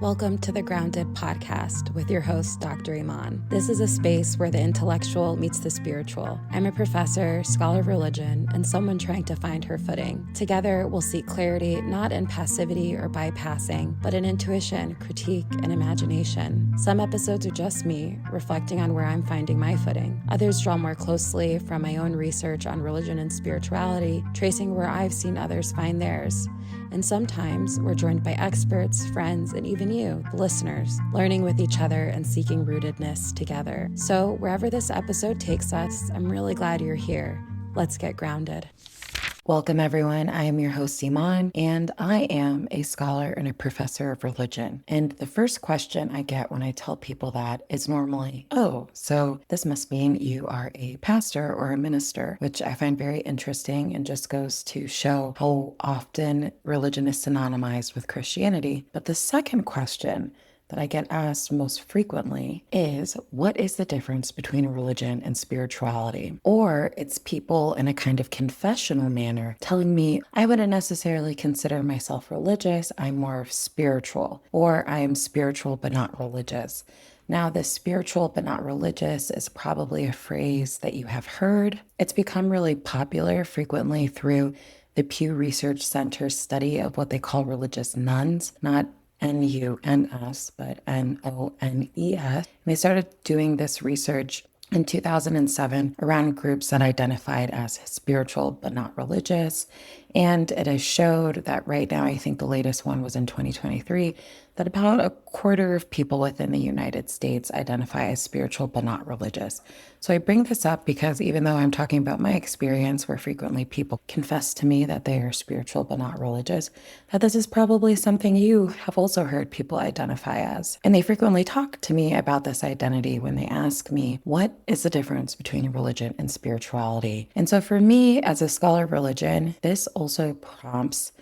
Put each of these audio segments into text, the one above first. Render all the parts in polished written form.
Welcome to the Grounded Podcast with your host, Dr. Iman. This is a space where the intellectual meets the spiritual. I'm a professor, scholar of religion, and someone trying to find her footing. Together, we'll seek clarity not in passivity or bypassing, but in intuition, critique, and imagination. Some episodes are just me, reflecting on where I'm finding my footing. Others draw more closely from my own research on religion and spirituality, tracing where I've seen others find theirs. And sometimes we're joined by experts, friends, and even you, the listeners, learning with each other and seeking rootedness together. So wherever this episode takes us, I'm really glad you're here. Let's get grounded. Welcome, everyone. I am your host, Iman, and I am a scholar and a professor of religion. And the first question I get when I tell people that is normally, oh, so this must mean you are a pastor or a minister, which I find very interesting and just goes to show how often religion is synonymized with Christianity. But the second question that I get asked most frequently is, what is the difference between religion and spirituality? Or it's people in a kind of confessional manner telling me, I wouldn't necessarily consider myself religious, I'm more spiritual, or I am spiritual but not religious. Now, this spiritual but not religious is probably a phrase that you have heard. It's become really popular frequently through the Pew Research Center's study of what they call religious nuns, not N-U-N-S, but N-O-N-E-S. And they started doing this research in 2007 around groups that identified as spiritual but not religious. And it has showed that right now, I think the latest one was in 2023, that about a quarter of people within the United States identify as spiritual but not religious. So I bring this up because even though I'm talking about my experience where frequently people confess to me that they are spiritual but not religious, that this is probably something you have also heard people identify as. And they frequently talk to me about this identity when they ask me, what is the difference between religion and spirituality? And so for me, as a scholar of religion, this also prompts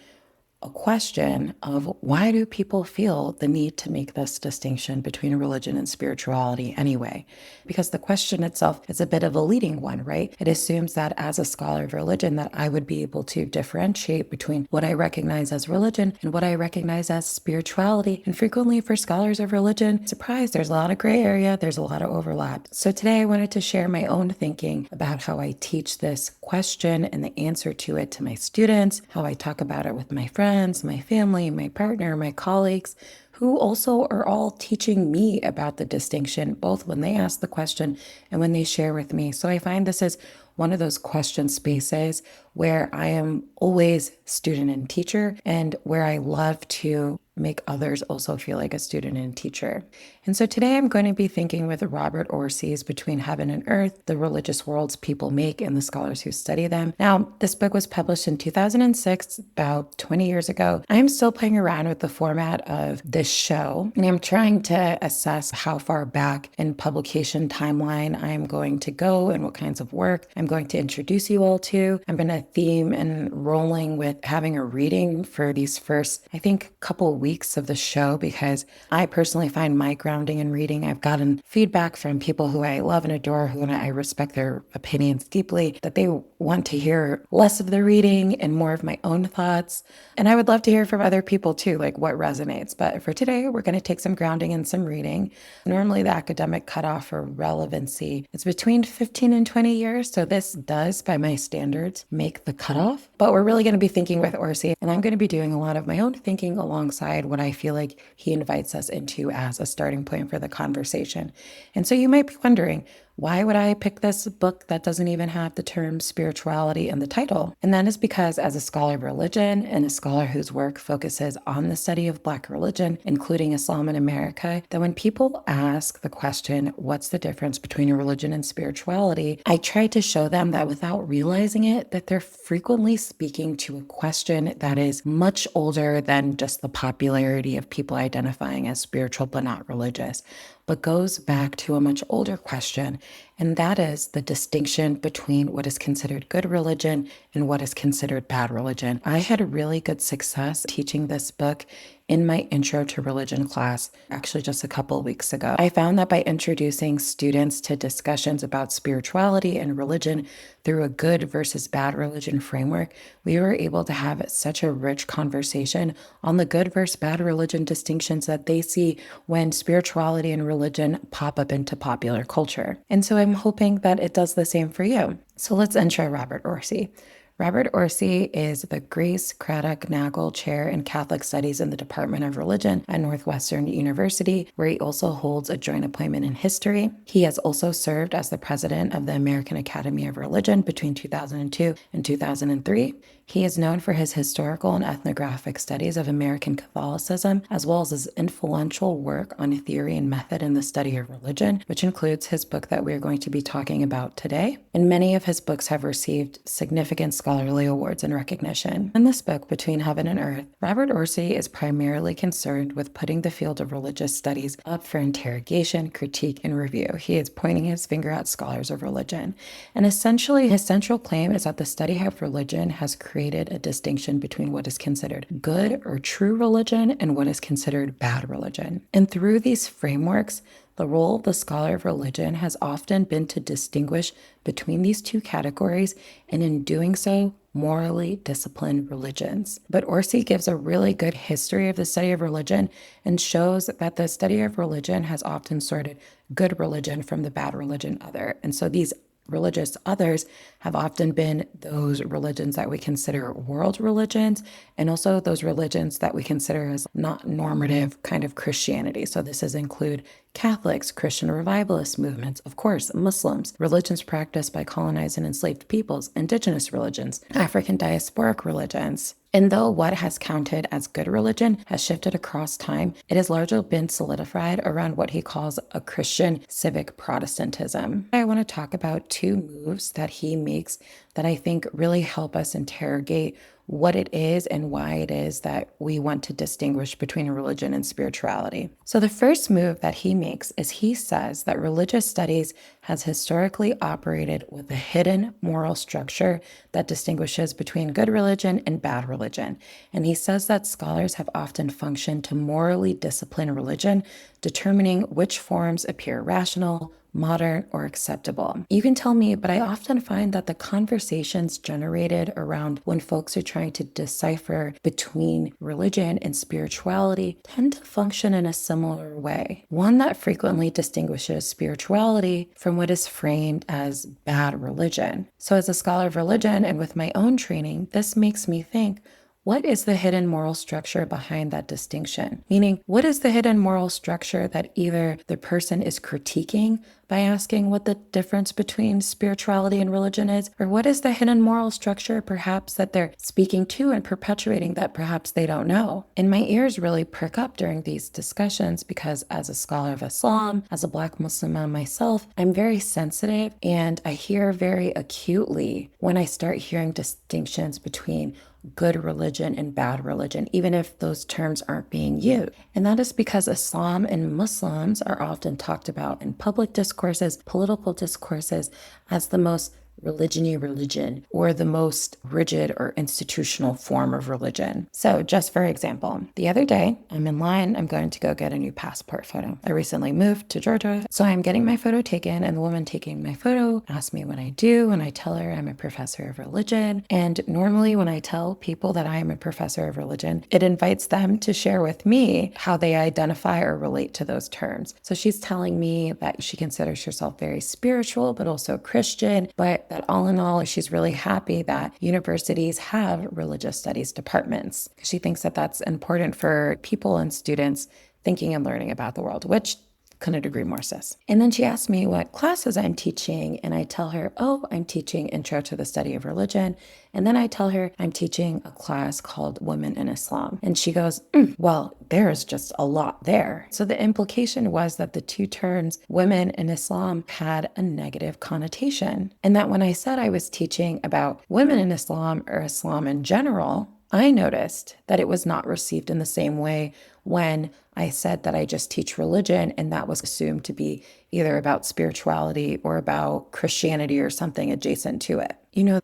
a question of, why do people feel the need to make this distinction between religion and spirituality anyway? Because the question itself is a bit of a leading one, right? It assumes that as a scholar of religion that I would be able to differentiate between what I recognize as religion and what I recognize as spirituality. And frequently for scholars of religion, surprise, there's a lot of gray area, there's a lot of overlap. So today I wanted to share my own thinking about how I teach this question and the answer to it to my students, how I talk about it with my friends, my family, my partner, my colleagues, who also are all teaching me about the distinction, both when they ask the question and when they share with me. So I find this is one of those question spaces where I am always student and teacher, and where I love to make others also feel like a student and teacher. And so today I'm going to be thinking with Robert Orsi's Between Heaven and Earth, the Religious Worlds People Make and the Scholars Who Study Them. Now, this book was published in 2006, about 20 years ago. I'm still playing around with the format of this show, and I'm trying to assess how far back in publication timeline I'm going to go and what kinds of work I'm going to introduce you all to. I'm going to theme and rolling with having a reading for these first, I think, couple weeks of the show, because I personally find my grounding in reading. I've gotten feedback from people who I love and adore, who I respect their opinions deeply, that they want to hear less of the reading and more of my own thoughts. And I would love to hear from other people too, like what resonates. But for today, we're going to take some grounding and some reading. Normally, the academic cutoff for relevancy is between 15 and 20 years. So this does, by my standards, make the cutoff. But we're really going to be thinking with Orsi, and I'm going to be doing a lot of my own thinking alongside what I feel like he invites us into as a starting point for the conversation. And so you might be wondering, why would I pick this book that doesn't even have the term spirituality in the title? And that is because, as a scholar of religion and a scholar whose work focuses on the study of Black religion, including Islam in America, that when people ask the question, what's the difference between a religion and spirituality, I try to show them that without realizing it, that they're frequently speaking to a question that is much older than just the popularity of people identifying as spiritual but not religious, but goes back to a much older question, and that is the distinction between what is considered good religion and what is considered bad religion. I had really good success teaching this book in my Intro to Religion class, actually just a couple of weeks ago. I found that by introducing students to discussions about spirituality and religion through a good versus bad religion framework, we were able to have such a rich conversation on the good versus bad religion distinctions that they see when spirituality and religion pop up into popular culture. And so I'm hoping that it does the same for you. So let's intro Robert Orsi. Robert Orsi is the Grace Craddock Nagel Chair in Catholic Studies in the Department of Religion at Northwestern University, where he also holds a joint appointment in history. He has also served as the president of the American Academy of Religion between 2002 and 2003. He is known for his historical and ethnographic studies of American Catholicism, as well as his influential work on theory and method in the study of religion, which includes his book that we are going to be talking about today. And many of his books have received significant scholarly awards and recognition. In this book, Between Heaven and Earth, Robert Orsi is primarily concerned with putting the field of religious studies up for interrogation, critique, and review. He is pointing his finger at scholars of religion. And essentially, his central claim is that the study of religion has created a distinction between what is considered good or true religion and what is considered bad religion. And through these frameworks, the role of the scholar of religion has often been to distinguish between these two categories, and in doing so, morally discipline religions. But Orsi gives a really good history of the study of religion and shows that the study of religion has often sorted good religion from the bad religion other. And so these religious others have often been those religions that we consider world religions, and also those religions that we consider as not normative kind of Christianity. So this is include Catholics, Christian revivalist movements, of course, Muslims, religions practiced by colonized and enslaved peoples, indigenous religions, African diasporic religions. And though what has counted as good religion has shifted across time, it has largely been solidified around what he calls a Christian civic Protestantism. I want to talk about two moves that he makes that I think really help us interrogate what it is and why it is that we want to distinguish between religion and spirituality. So the first move that he makes is he says that religious studies has historically operated with a hidden moral structure that distinguishes between good religion and bad religion. And he says that scholars have often functioned to morally discipline religion, determining which forms appear rational, modern, or acceptable. You can tell me, but I often find that the conversations generated around when folks are trying to decipher between religion and spirituality tend to function in a similar way. One that frequently distinguishes spirituality from what is framed as bad religion. So as a scholar of religion and with my own training, this makes me think, what is the hidden moral structure behind that distinction? Meaning, what is the hidden moral structure that either the person is critiquing by asking what the difference between spirituality and religion is, or what is the hidden moral structure perhaps that they're speaking to and perpetuating that perhaps they don't know? And my ears really perk up during these discussions because as a scholar of Islam, as a Black Muslim man myself, I'm very sensitive and I hear very acutely when I start hearing distinctions between good religion and bad religion, even if those terms aren't being used. And that is because Islam and Muslims are often talked about in public discourses, political discourses, as the most religion-y religion, or the most rigid or institutional form of religion. So just for example, the other day, I'm in line, I'm going to go get a new passport photo. I recently moved to Georgia, so I'm getting my photo taken, and the woman taking my photo asks me what I do, and I tell her I'm a professor of religion. And normally when I tell people that I am a professor of religion, it invites them to share with me how they identify or relate to those terms. So she's telling me that she considers herself very spiritual, but also Christian, but that all in all, she's really happy that universities have religious studies departments. She thinks that that's important for people and students thinking and learning about the world, which couldn't agree more, sis. And then she asked me what classes I'm teaching, and I tell her, oh, I'm teaching Intro to the Study of Religion. And then I tell her I'm teaching a class called Women in Islam. And she goes, well, there's just a lot there. So the implication was that the two terms, women in Islam, had a negative connotation. And that when I said I was teaching about women in Islam or Islam in general, I noticed that it was not received in the same way when I said that I just teach religion, and that was assumed to be either about spirituality or about Christianity or something adjacent to it.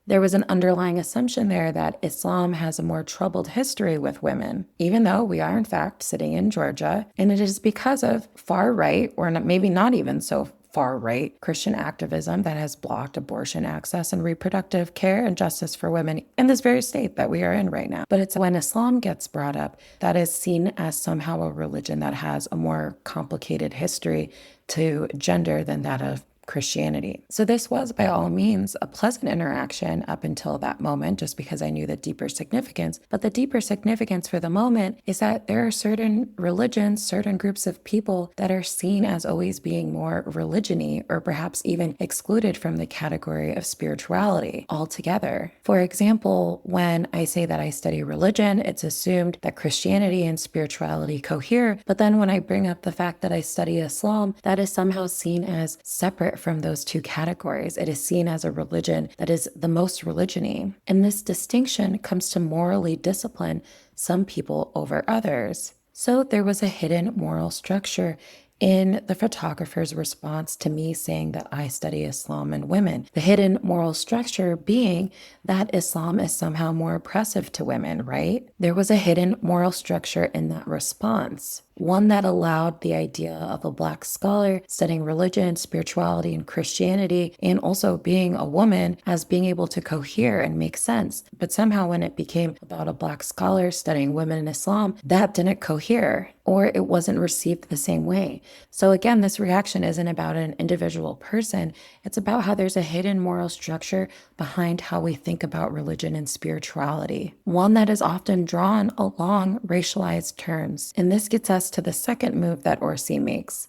There was an underlying assumption there that Islam has a more troubled history with women, even though we are in fact sitting in Georgia, and it is because of far right, or maybe not even so far right, Christian activism that has blocked abortion access and reproductive care and justice for women in this very state that we are in right now. But it's when Islam gets brought up that is seen as somehow a religion that has a more complicated history to gender than that of Christianity. So this was by all means a pleasant interaction up until that moment, just because I knew the deeper significance. But the deeper significance for the moment is that there are certain religions, certain groups of people that are seen as always being more religion-y, or perhaps even excluded from the category of spirituality altogether. For example, when I say that I study religion, it's assumed that Christianity and spirituality cohere. But then when I bring up the fact that I study Islam, that is somehow seen as separate from those two categories. It is seen as a religion that is the most religion-y. And this distinction comes to morally discipline some people over others. So there was a hidden moral structure in the photographer's response to me saying that I study Islam and women. The hidden moral structure being that Islam is somehow more oppressive to women, right? There was a hidden moral structure in that response, one that allowed the idea of a Black scholar studying religion, spirituality, and Christianity, and also being a woman, as being able to cohere and make sense. But somehow when it became about a Black scholar studying women in Islam, that didn't cohere, or it wasn't received the same way. So again, this reaction isn't about an individual person. It's about how there's a hidden moral structure behind how we think about religion and spirituality, one that is often drawn along racialized terms. And this gets us to the second move that Orsi makes,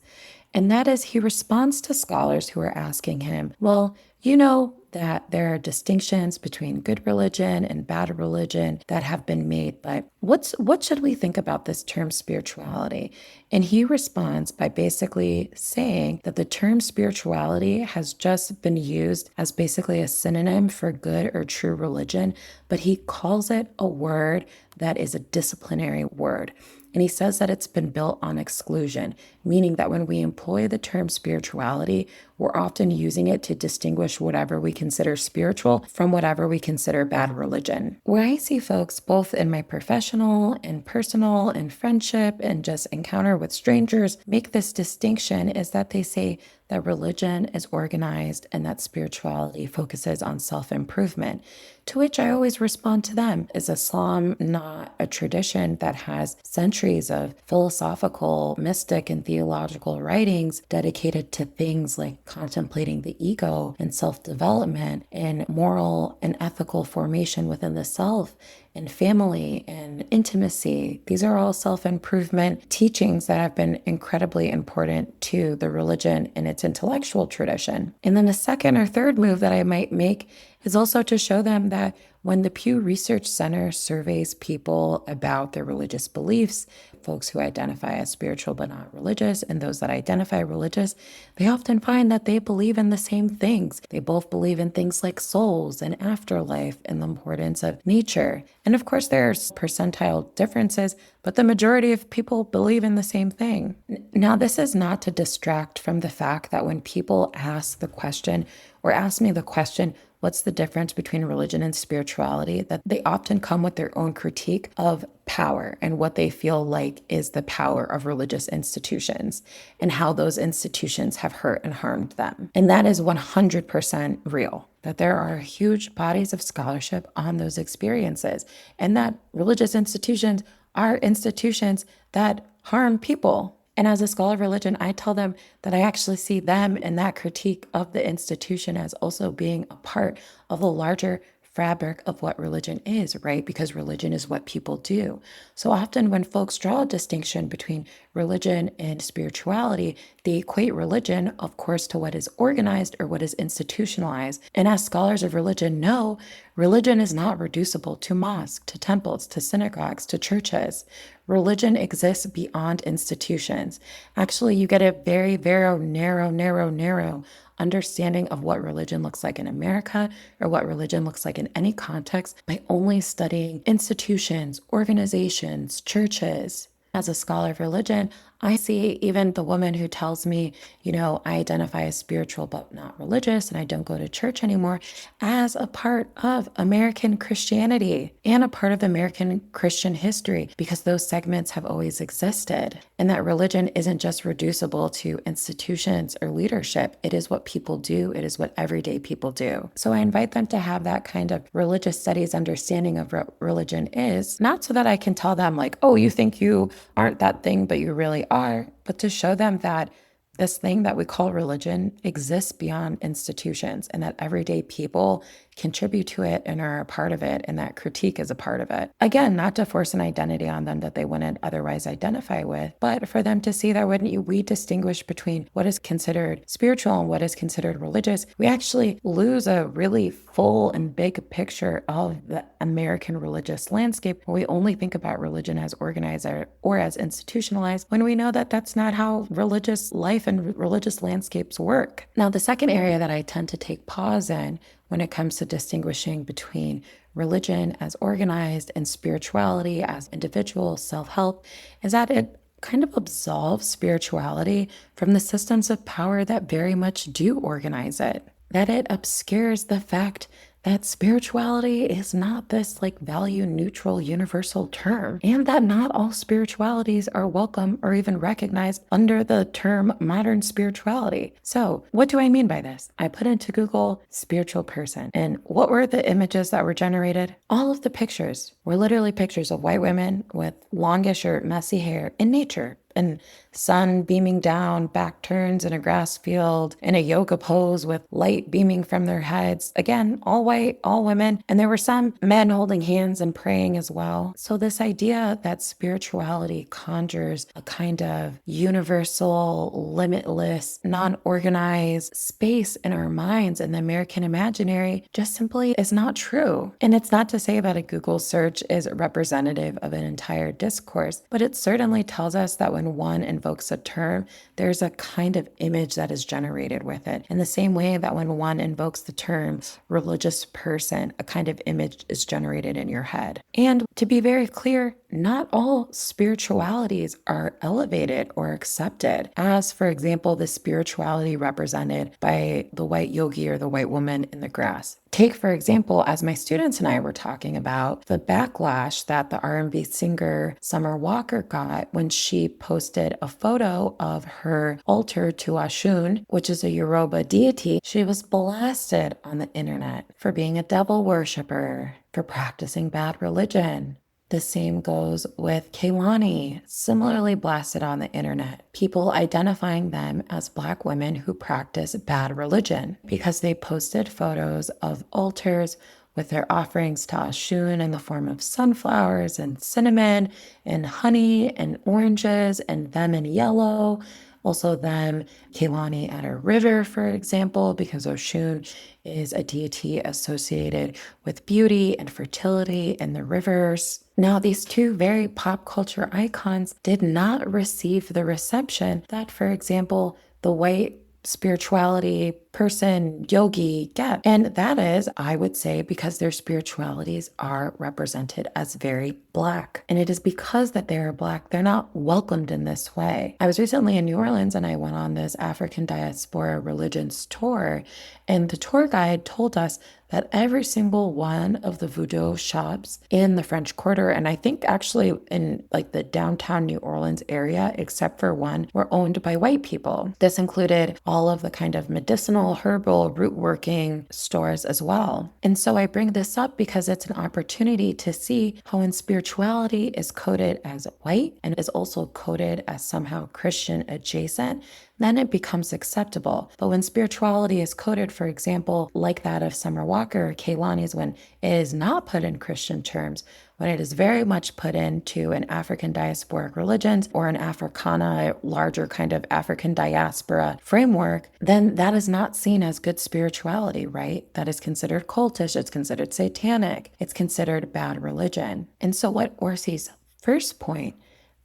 and that is he responds to scholars who are asking him, well, you know that there are distinctions between good religion and bad religion that have been made, but what should we think about this term spirituality? And he responds by basically saying that the term spirituality has just been used as basically a synonym for good or true religion, but he calls it a word that is a disciplinary word. And he says that it's been built on exclusion, meaning that when we employ the term spirituality, we're often using it to distinguish whatever we consider spiritual from whatever we consider bad religion. Where I see folks, both in my professional and personal and friendship and just encounter with strangers, make this distinction is that they say that religion is organized and that spirituality focuses on self-improvement. To which I always respond to them, is Islam not a tradition that has centuries of philosophical, mystic, and theological writings dedicated to things like contemplating the ego and self-development and moral and ethical formation within the self and family and intimacy? These are all self-improvement teachings that have been incredibly important to the religion and its intellectual tradition. And then a second or third move that I might make is also to show them that when the Pew Research Center surveys people about their religious beliefs, folks who identify as spiritual but not religious, and those that identify religious, they often find that they believe in the same things. They both believe in things like souls and afterlife and the importance of nature. And of course, there's percentile differences, but the majority of people believe in the same thing. Now, this is not to distract from the fact that when people ask the question or ask me the question, what's the difference between religion and spirituality, that they often come with their own critique of power and what they feel like is the power of religious institutions and how those institutions have hurt and harmed them. And that is 100% real, that there are huge bodies of scholarship on those experiences, and that religious institutions are institutions that harm people. And as a scholar of religion, I tell them that I actually see them and that critique of the institution as also being a part of a larger fabric of what religion is, right? Because religion is what people do. So often when folks draw a distinction between religion and spirituality, they equate religion, of course, to what is organized or what is institutionalized. And as scholars of religion know, religion is not reducible to mosques, to temples, to synagogues, to churches. Religion exists beyond institutions. Actually, you get a very, very narrow understanding of what religion looks like in America or what religion looks like in any context by only studying institutions, organizations, churches. As a scholar of religion, I see even the woman who tells me, I identify as spiritual but not religious and I don't go to church anymore, as a part of American Christianity and a part of American Christian history, because those segments have always existed. And that religion isn't just reducible to institutions or leadership. It is what people do. It is what everyday people do. So I invite them to have that kind of religious studies understanding of what religion is, not so that I can tell them like, oh, you think you aren't that thing, but you really are, but to show them that this thing that we call religion exists beyond institutions and that everyday people contribute to it and are a part of it, and that critique is a part of it. Again, not to force an identity on them that they wouldn't otherwise identify with, but for them to see that when we distinguish between what is considered spiritual and what is considered religious, we actually lose a really full and big picture of the American religious landscape, where we only think about religion as organized or as institutionalized, when we know that that's not how religious life and religious landscapes work. Now, the second area that I tend to take pause in when it comes to distinguishing between religion as organized and spirituality as individual self-help is that it kind of absolves spirituality from the systems of power that very much do organize it. That it obscures the fact that spirituality is not this like value neutral universal term, and that not all spiritualities are welcome or even recognized under the term modern spirituality. So what do I mean by this? I put into Google spiritual person, and what were the images that were generated? All of the pictures were literally pictures of white women with longish or messy hair in nature, and sun beaming down, back turns in a grass field, in a yoga pose with light beaming from their heads. Again, all white, all women. And there were some men holding hands and praying as well. So this idea that spirituality conjures a kind of universal, limitless, non-organized space in our minds in the American imaginary just simply is not true. And it's not to say that a Google search is representative of an entire discourse, but it certainly tells us that when one invokes a term, there's a kind of image that is generated with it. In the same way that when one invokes the term religious person, a kind of image is generated in your head. And to be very clear, not all spiritualities are elevated or accepted, as, for example, the spirituality represented by the white yogi or the white woman in the grass. Take, for example, as my students and I were talking about, the backlash that the R&B singer Summer Walker got when she posted a photo of her altar to Oshun, which is a Yoruba deity. She was blasted on the internet for being a devil worshiper, for practicing bad religion. The same goes with Kehlani, similarly blasted on the internet. People identifying them as Black women who practice bad religion because they posted photos of altars with their offerings to Oshun in the form of sunflowers and cinnamon and honey and oranges and them in yellow. Also them, Kehlani at a river, for example, because Oshun is a deity associated with beauty and fertility in the rivers. Now, these two very pop culture icons did not receive the reception that, for example, the white spirituality person, yogi, get. And that is, I would say, because their spiritualities are represented as very Black. And it is because that they are Black, they're not welcomed in this way. I was recently in New Orleans and I went on this African diaspora religions tour, and the tour guide told us that every single one of the voodoo shops in the French Quarter, and I think actually in like the downtown New Orleans area, except for one, were owned by white people. This included all of the kind of medicinal, herbal, root working stores as well. And so I bring this up because it's an opportunity to see how when spirituality is coded as white and is also coded as somehow Christian adjacent, then it becomes acceptable. But when spirituality is coded, for example, like that of Summer Walker, Kehlani's, when it is not put in Christian terms, when it is very much put into an African diasporic religions or an Africana, larger kind of African diaspora framework, then that is not seen as good spirituality, right? That is considered cultish, it's considered satanic, it's considered bad religion. And so what Orsi's first point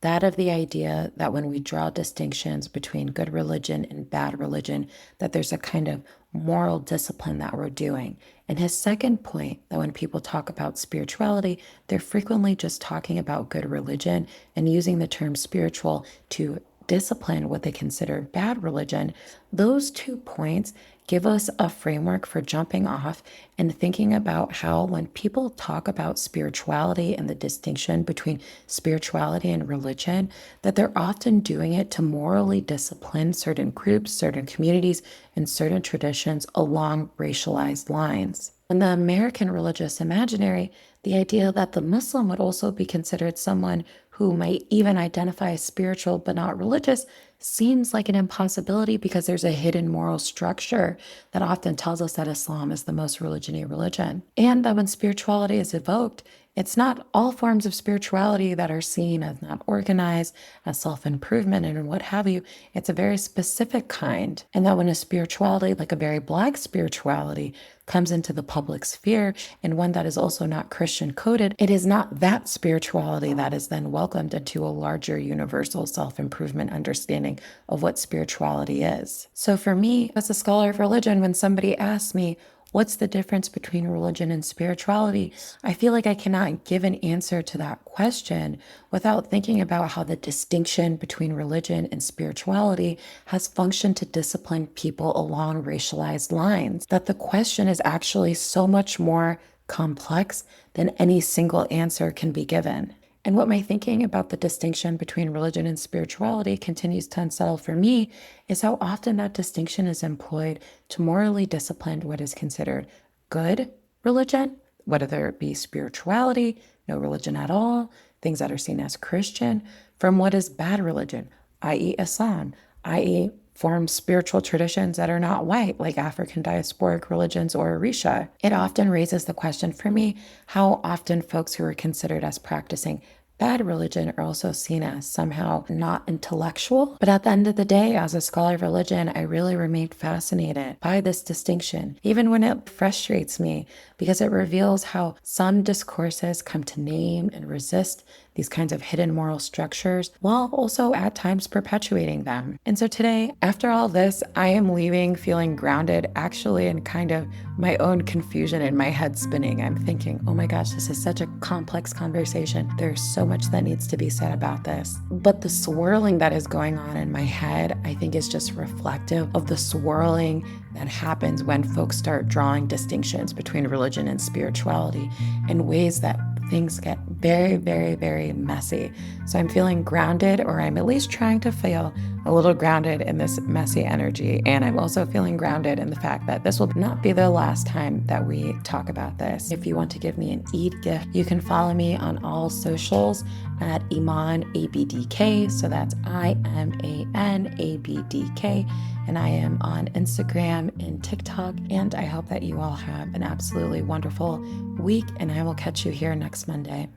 that of the idea that when we draw distinctions between good religion and bad religion, that there's a kind of moral discipline that we're doing. And his second point, that when people talk about spirituality, they're frequently just talking about good religion and using the term spiritual to discipline what they consider bad religion. Those 2 points give us a framework for jumping off and thinking about how when people talk about spirituality and the distinction between spirituality and religion, that they're often doing it to morally discipline certain groups, certain communities, and certain traditions along racialized lines. In the American religious imaginary, the idea that the Muslim would also be considered someone who might even identify as spiritual but not religious seems like an impossibility because there's a hidden moral structure that often tells us that Islam is the most religion-y religion. And that when spirituality is evoked, it's not all forms of spirituality that are seen as not organized, as self-improvement and what have you. It's a very specific kind. And that when a spirituality, like a very Black spirituality, comes into the public sphere and one that is also not Christian coded, it is not that spirituality that is then welcomed into a larger universal self-improvement understanding of what spirituality is. So for me, as a scholar of religion, when somebody asks me, what's the difference between religion and spirituality? I feel like I cannot give an answer to that question without thinking about how the distinction between religion and spirituality has functioned to discipline people along racialized lines. That the question is actually so much more complex than any single answer can be given. And what my thinking about the distinction between religion and spirituality continues to unsettle for me is how often that distinction is employed to morally discipline what is considered good religion, whether it be spirituality, no religion at all, things that are seen as Christian, from what is bad religion, i.e. Islam, i.e. form spiritual traditions that are not white, like African diasporic religions or Orisha. It often raises the question for me, how often folks who are considered as practicing bad religion are also seen as somehow not intellectual. But at the end of the day, as a scholar of religion, I really remained fascinated by this distinction, even when it frustrates me, because it reveals how some discourses come to name and resist these kinds of hidden moral structures, while also at times perpetuating them. And so today, after all this, I am leaving feeling grounded, actually in kind of my own confusion and my head spinning. I'm thinking, oh my gosh, this is such a complex conversation. There's so much that needs to be said about this. But the swirling that is going on in my head, I think is just reflective of the swirling that happens when folks start drawing distinctions between religion and spirituality in ways that things get very, very, very messy. So I'm feeling grounded, or I'm at least trying to feel a little grounded in this messy energy. And I'm also feeling grounded in the fact that this will not be the last time that we talk about this. If you want to give me an Eid gift, you can follow me on all socials at Iman ABDK. So that's IMAN ABDK. And I am on Instagram and TikTok. And I hope that you all have an absolutely wonderful week. And I will catch you here next Monday.